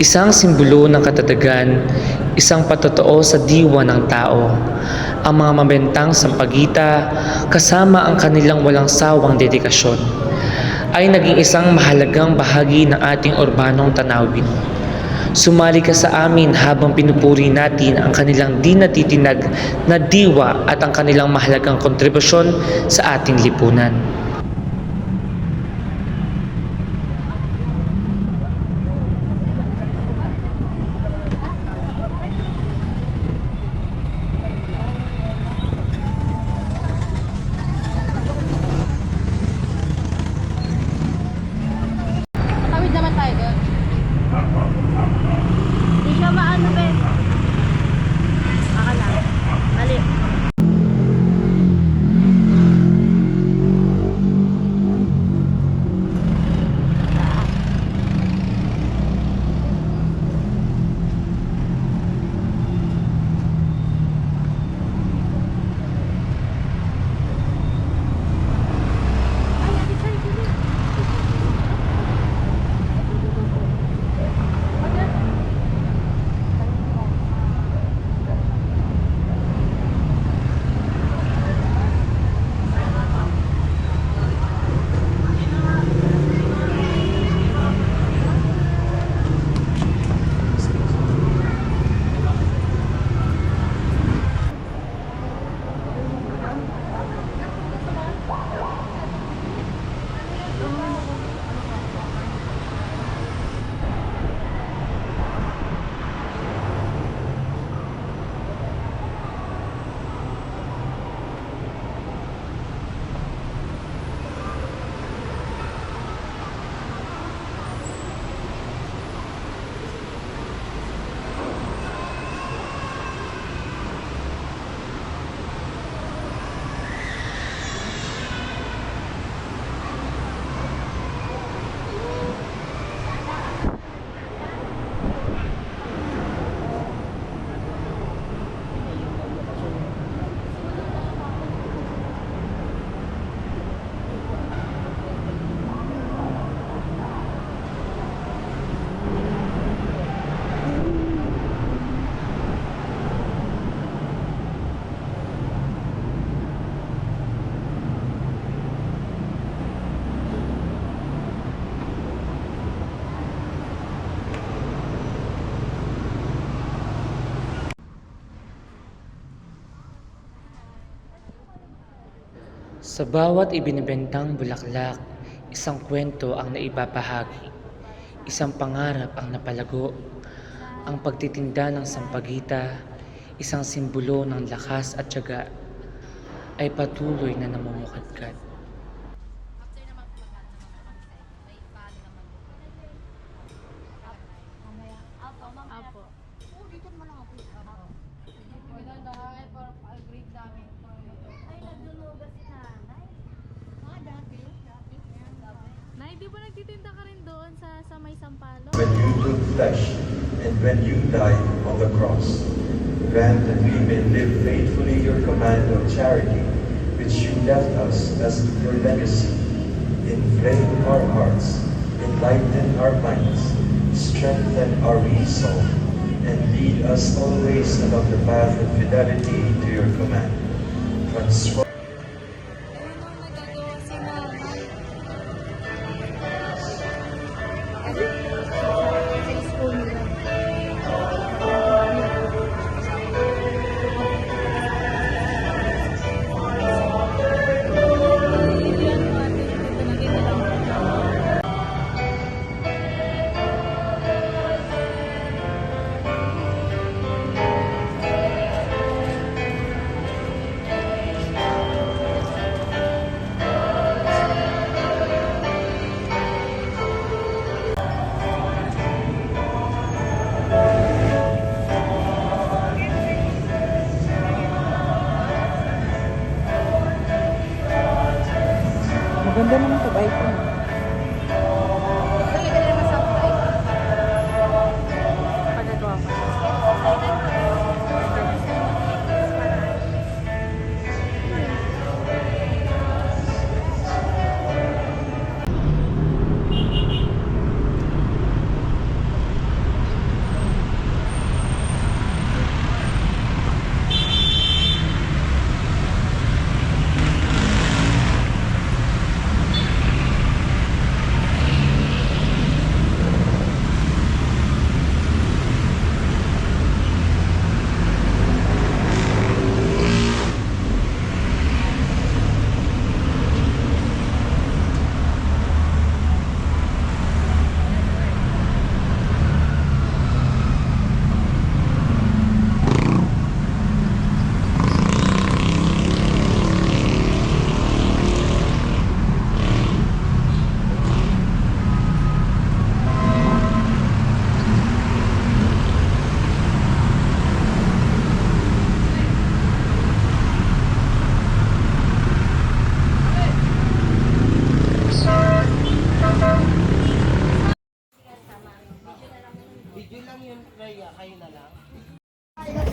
Isang simbolo ng katatagan, isang patotoo sa diwa ng tao. Ang mga mabentang sampagita, kasama ang kanilang walang sawang dedikasyon, ay naging isang mahalagang bahagi ng ating urbanong tanawin. Sumali ka sa amin habang pinupuri natin ang kanilang di natitinag na diwa at ang kanilang mahalagang kontribusyon sa ating lipunan. Tawid naman tayo doon. Hindi siya maano, Ben. Baka lang. Mali. Sa bawat ibinibentang bulaklak, isang kwento ang naibabahagi, isang pangarap ang napalago, ang pagtitinda ng sampagita, isang simbolo ng lakas at tiyaga, ay patuloy na namumukadkad. After naman kumakain naman kami sa inyo, may paano naman po. Mamaya. Apo, mamaya. Apo. Oo, dito mo lang ako. Apo. Maganda ay para pa-grade namin. Ay, naglulugas si nanay. Dati. Nay, di ba nagtitinda ka rin doon sa may Sampalo? When you took flesh and when you died on the cross, grant that we may live faithfully your command of charity, which you left us as your legacy. Inflame our hearts, enlighten our minds, strengthen our resolve, and lead us always along the path of fidelity to your command. Transform Maganda naman ito, iPhone. Kaya ka naman sa pagagawa pa.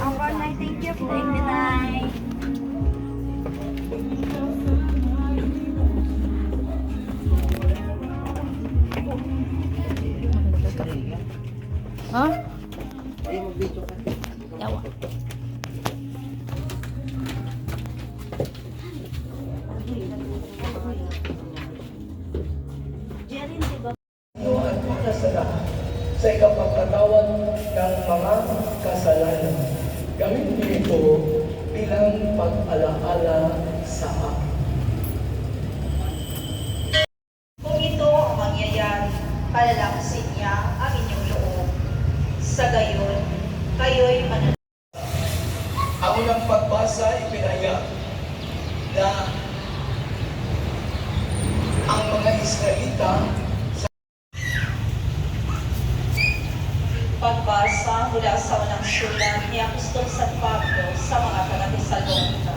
Ako, Nay, thank you po. Thank you, Nay. Ha? Yawa. at makasalahan sa ikapagkatawan ng mga kasalanan. Gawin niyo ito bilang pag-alaala sa akin. Kung ito ang mangyayari, palalakasin niya ang inyong loob. Sa gayon, kayo'y mananatili. Ang unang pagbasa ipinahayag na ang mga Israelita Pagbasa mula sa unang sulat ni Apostol San Pablo sa mga taga-Tesalonica.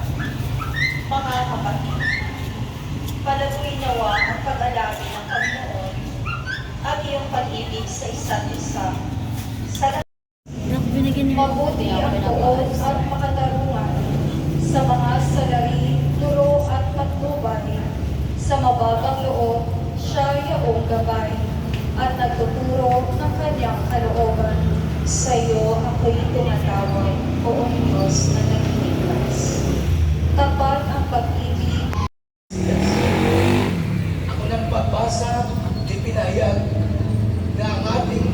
Mga kapatid, palaguin nawa ang pag-alabi ng Panginoon at iyong pag-ibig sa isa't isa. Sa mabuti ang tuon at makatarungan sa mga salari, turo at patnubay. Sa mababang loob, siya yaong gabay at nagtuturo ng kanyang kalooban. Sa iyo ako'y tumatawag, Poong Diyos na nagligtas. Tapat ang pag-ibig. ang unang pagbasa ipinahayag na ang ating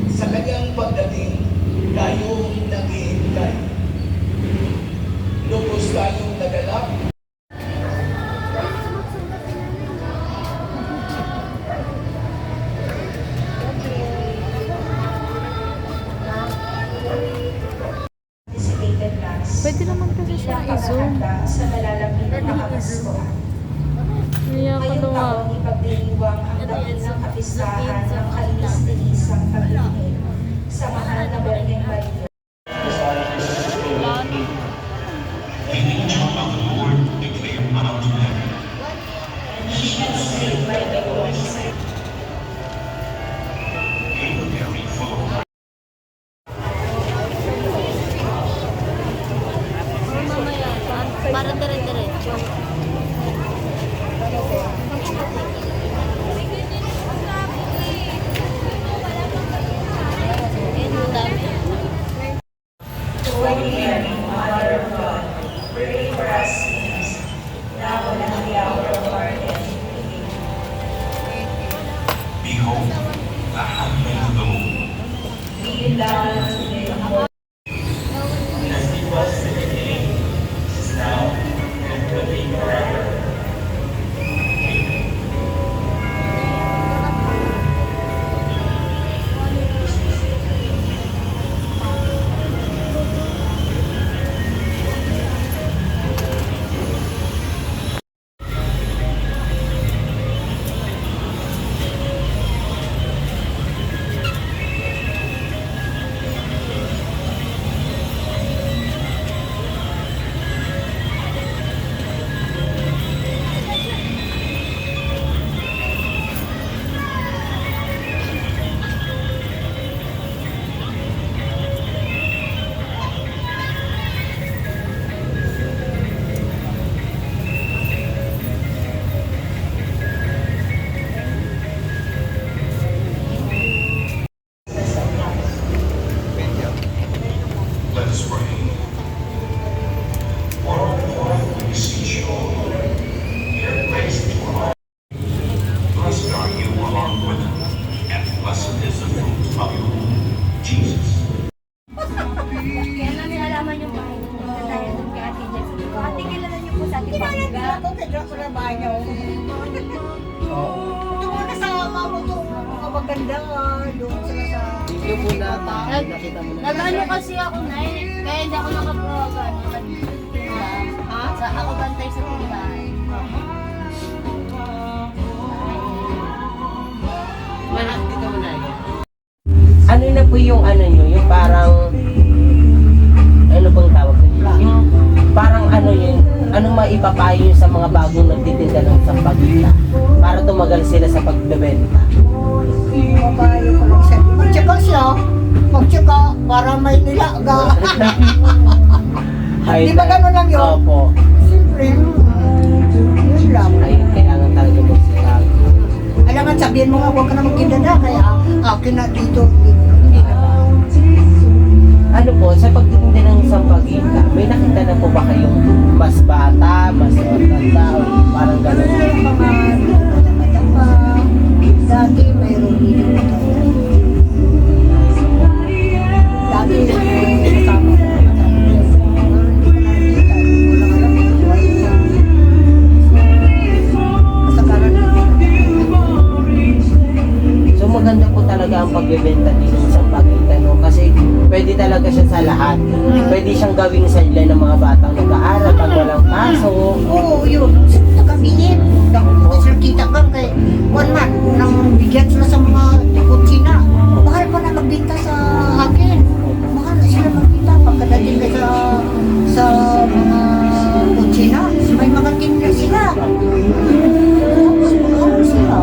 sa kanyang pagdating tayo naghihintay. Lubos tayong nagalak Anticipated Mass. Pwede naman kasi siya i-zoom. Bilang sa malalapit na Pasko. Kaya ko Ngayong nawa. taong ipagdiriwang ang dating ng kapistahan ng kalinis-linisang pag-ibig sa mahal na Birheng Maria. Para dire-diretso. Holy Mary, Mother of God, pray for us sinners, now and at the hour of our death. Amen. Behold, the handmaid of the Lord. Be it done unto me. As it was in the beginning, is now, and will be forever. Let us pray. Lord, we beseech you, O Lord, your grace to all. Blessed are you among women, and blessed is the fruit of your womb, Jesus. Kaya namin alaman yung bahay niyo. Punta tayo doon kay Ate Jess. Ate, kilala niyo po sa Ate Pangga? Ito mo kasama mo itong mga maganda doon sila sa... Video po na nakita mo na. Nag-ano kasi ako na kaya hindi ako nakaprogram. Sa ako bantay sa tindahan. Dito mo na yan. Ano na po yung ano nyo, yung parang, ano bang tawag nyo? Yung parang ano yun, anong maipapayo nyo sa mga bagong nagtitinda ng sampagita para tumagal sila sa pagbebenta? Mabayo ko lang siya. Tsaka siya, magtsaka para may nilaga. Ay, Di ba ganun lang yun? Opo. Siyempre, yun lang. Ay, kailangan talaga magsikap. Alangan sabihin mo nga, huwag ka na magkindada, kaya akin na dito. Hindi naman. Ano po, sa pagtitinda ng sampagita, may nakita na po ba kayong mas bata, mas matanda, o parang gano'n? Yung mga madama-dama, dati mayroon dito na tayo. Dati kasama ko. So maganda po talaga ang pagbebenta din ng sampagita, no? Kasi pwede talaga siya sa lahat. Pwede siyang gawing sa ilan ng mga batang nag-aaral pag walang pasok. Oo, yun. Nakabihin. Sila kita ka kay one man nang bigyan sila sa mga kutsina. Mahal pa na magbinta sa akin. Mahal na sila magbinta pagkadating ka sa mga kutsina. May mga tinda sila. Mahal sila.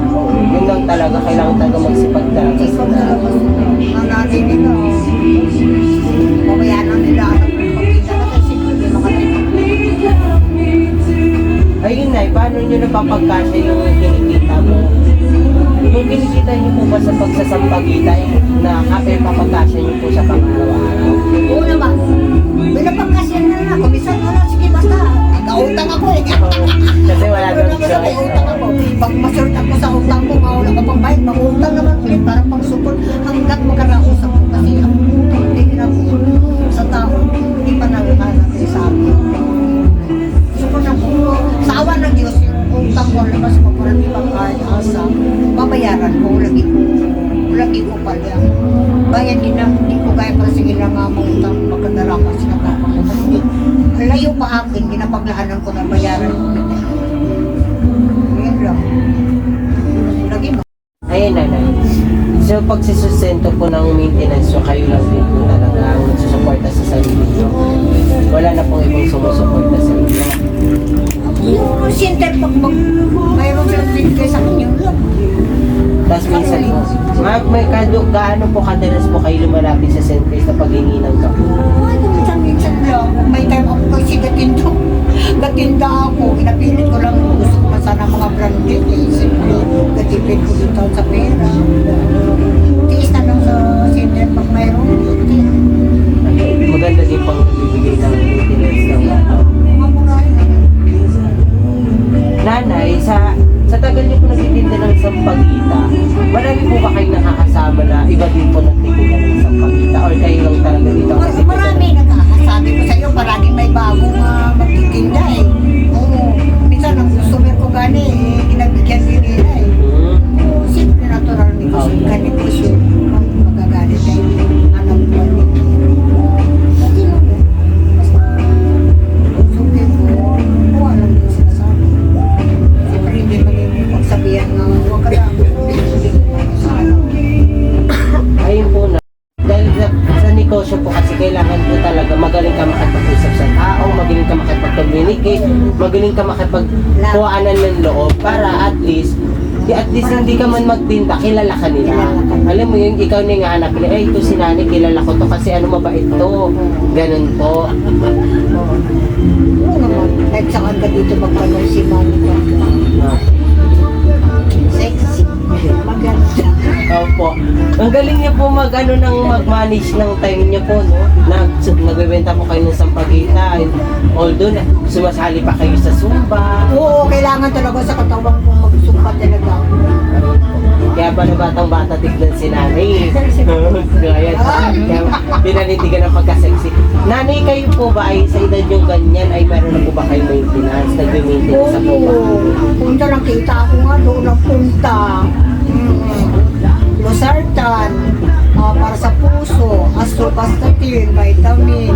Yun lang talaga, kailangan talaga magsipag talaga Ipag sila. talaga sila. Ang natin nila. Mamayanan nila ang pagkita na kasi may mga tinda. Ayun na, paano nyo napapagkasya yung kinikita mo? Yung kinikita nyo po ba sa pagsasampagita, na kape papagkasya nyo po sa pang-araw-araw? Oo naman. May napagkasyan na lang. Kumisan mo lang, sige basta. Nag-autang ako eh. Kasi wala Ano nang naman sa may choice. utang ako. Pag masort ako sa utang ko, wala ka pang bayad, mag-utang naman ulit para pang support hanggat magkarausap ko. Kasi ang utang tingin ako sa tao, hindi pa nanghahanap sa akin. Support na po. Sa awa ng Diyos, yung utang ko, labas ko para di pa kahit asa, babayaran ko, lagi ko pala. Bayan din na, hindi ko kaya para sige lang nga mga utang magkandarakas na tapang ko. Layo pa akin, ginapaglaanan ko na bayaran ko. Ngayon lang. Lagi ba? Ayun na. So pagsisusento po ng maintenance, so kayo lang din po talaga ang nagsusuporta sa sarili nyo. Wala na pong ibang sumusuporta sa inyo. Yung center pag mayroon silang binigay sa akin yun lang. Tapos minsan po, may gaano po kadalas po kayo lumalapit sa center sa paghingi ng kape? Ay, minsan lang. May time ako kasi gatinda ako. Inapilit ko lang gusto ko na sana mga branded eh. Simple, gatipid ko dito sa pera. Tiis na lang sa center pag mayroon. Maganda din pang nagbibigay ng maintenance ng Mga murahin. Nanay, sa tagal niyo po nagtitinda ng sampagita, marami po ba kayong nakakasama na iba din po nagtitinda ng sampagita? Or kayo lang talaga dito? Marami nagkakasabi ko sa iyo, palaging may bagong magtitinda eh. Oo, minsan ang customer ko gani eh, ginabigyan din nila eh. Oo, simple natural ni ko gani ko siya. Magagalit eh, alam ko. Kasi lang eh, basta suki ko, kuha lang din sila sa akin. Siyempre hindi magsabihan nga, huwag ka lang, hindi sa alam. Ayun po na. Dahil sa negosyo po kasi kailangan po talaga magaling ka makipag-usap sa tao, magaling ka makipag-communicate, magaling ka makipag-kuhanan ng loob para at least hindi ka man magtinda, kilala ka nila. Alam mo yun, ikaw na yung hanap nila, ito si Nani, kilala ko to kasi ano mabait to. Ganun po. Oo naman, kahit saan ka dito magkano si Mami ko. Sexy. Maganda. Opo. Ang galing niya po mag-manage ng time niya po, no? Nagbebenta po kayo ng sampagita. Although, sumasali pa kayo sa Zumba. Oo, kailangan talaga sa katawan kong magsumpa talaga. Kaya pala batang-bata tignan si Nanay. Kaya pinanindigan ng pagka-sexy. Nanay, kayo po ba ay sa edad yung ganyan ay meron na po ba kayo maintenance? Nagbe-maintenance sa po ba? Punta lang kita ako nga doon ang punta. Losartan, para sa puso, astropastatin, vitamin.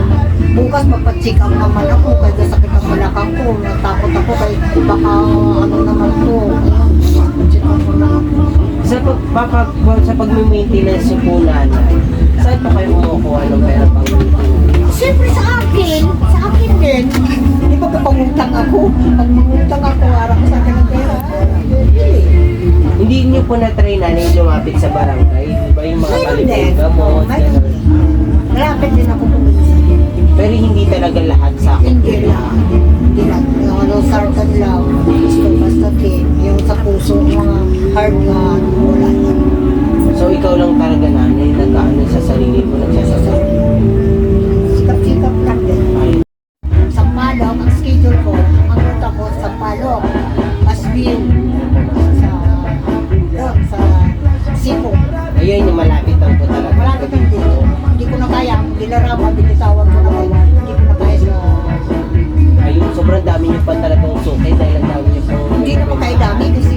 Bukas magpa-check up naman ako kaya sakit ang balakang ko. Natakot ako kaya baka ano naman to. Check up mo na ako. Sa pag-maintenance yung po nanay, saan po kayo kumukuha ng pera pang maintenance? Siyempre sa akin din. Di ba pangutang ako? Pag mangutang ako, harap ko sa akin ng pera. Hindi niyo po na-try nanay lumapit sa barangay? Di ba yung mga Mayroon balik din. gamot? Mayroon. Ganun. hard nga, wala na. So ikaw lang talaga nanay, nagkaano sa sarili mo, nagsasasabi. Sikap-sikap lang din. Ay, Sampalok, ang schedule ko, ang ruta ko, Sampalok, Pasview, sa Cebu. ayun yung malapit lang po talaga. Malapit lang dito. Hindi ko na kaya, ang Dilarama, binitawag ko na kaya, hindi ko na kaya sa... Ayun, sobrang dami niyo pa talagang sukay dahil ang dami niyo po. Hindi naman tayo dami kasi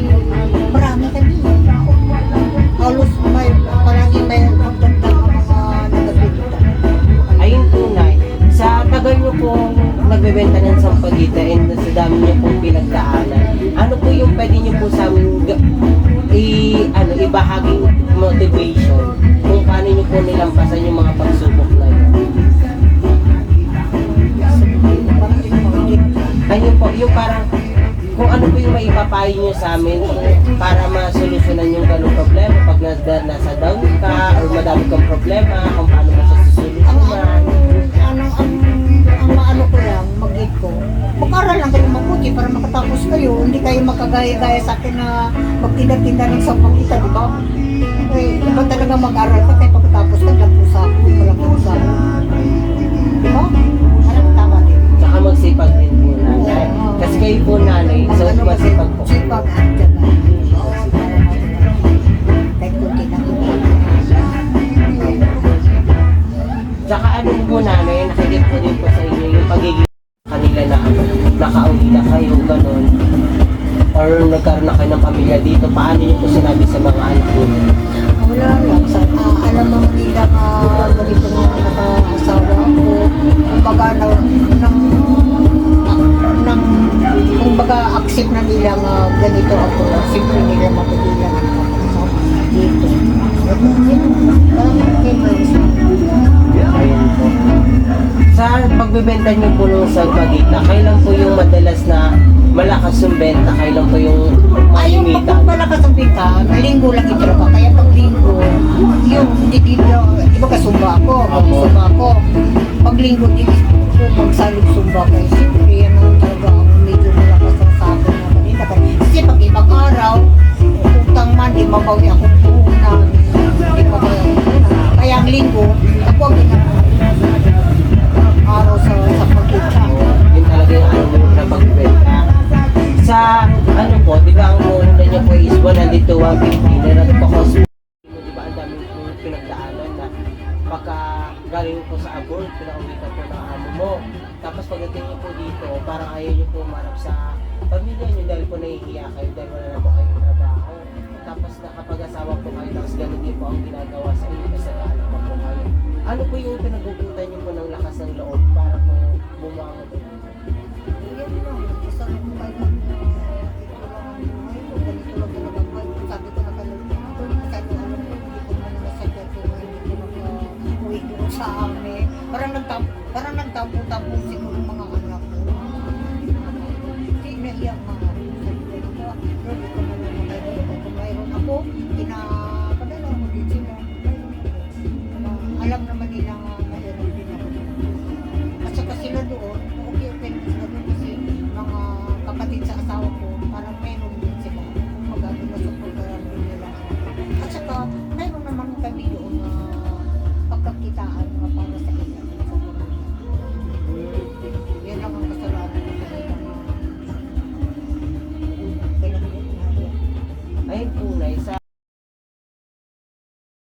marami kami. Halos may, palagi may magdagdag ang mga nagabibita. Ayun po nay, sa tagal niyo po nagbebenta ng sampagita and sa dami niyo pong pinagdaanan, ano po yung pwede niyo po sa amin ibahaging motivation kung paano niyo po nilampasan yung mga pagsubok na yun? Parang hindi ko makikita. Ayun po, yung parang kung ano po yung maipapayo niyo sa amin para masolusyonan yung ganung problema pag nasa down ka or madami kang problema, kung paano mo siya susolusyonan. Ang maano ko lang, mag-gate ko, mag-aral lang kayo mabuti para makatapos kayo. Hindi kayo makagaya-gaya sa akin na magtinda-tinda ng sampagita, di ba? Eh, iba talaga mag-aral ka tayo pagkatapos ka, lang po sa ako, walang po sa ako. Di ba? Alam, tama din. Tsaka magsipag din po nanay. Kasi kayo po nanay, so masipag po. Sipag at tiyaga. Kahit kunti na Tsaka ano po nanay, nakikip ko din po sa inyo yung pagiging kanila na nakauwi na kayo, ganun. Or nagkaroon na kayo ng pamilya dito, paano niyo po sinabi sa mga anak niyo? wala lang. Alam mo nila ganito nga naka-asawa ako. Kumbaga, kumbaga accept na nila ganito ako. Siyempre nila mapigilan ako dito. Ayun po. Sa pagbebenta niyo po ng sagpagita, kailan po yung madalas na malakas yung benta? Kailan po yung Ay, yung malimitan? pagpapalakas ang bita, linggo lang ito ba? Kaya pag linggo, yung hindi iba ka sumba ako, sumba ako. Pag linggo, di magsalig sumba ko. Siyempre, yan ang talaga ang medyo malakas ang sa akin na kanina. Kasi pag ibang araw, utang man, di mabawi ako puhunan. Di mabawi ako puhunan. Kaya ang linggo, ako ang araw sa pagkita. Yun talaga yung ano mo na pagbenta. Sa ano po, di ba ang una niyo po is 100 to 150 na nagpakos mo, di ba ang dami po pinagdaanan na pagka galing po sa abroad, pinauwi ka po ng amo mo. Tapos pagdating niyo po dito, parang ayaw niyo po umarap sa pamilya niyo dahil po nahihiya kayo dahil wala na po kayong trabaho. Tapos nakapag-asawa po kayo, tapos ganun din po ang ginagawa sa inyo kasi naanak po kayo. Ano po yung pinagugutan niyo po ng lakas ng loob para po bumangon po? Yan lang, isang kahit ito lang ang buhay ko, ganito lang ginagawa ko. Sabi ko na kayo, kahit alam ko, hindi ko man nasagyan ko, hindi ko uwi ko sa amin. Parang nagtampo-tampo siguro mga anak ko. Hindi naiyak mga sabi ko na, hindi ko na lang magagawa. Kung mayroon ako, pinapadala ko din sila. Alam naman nila nga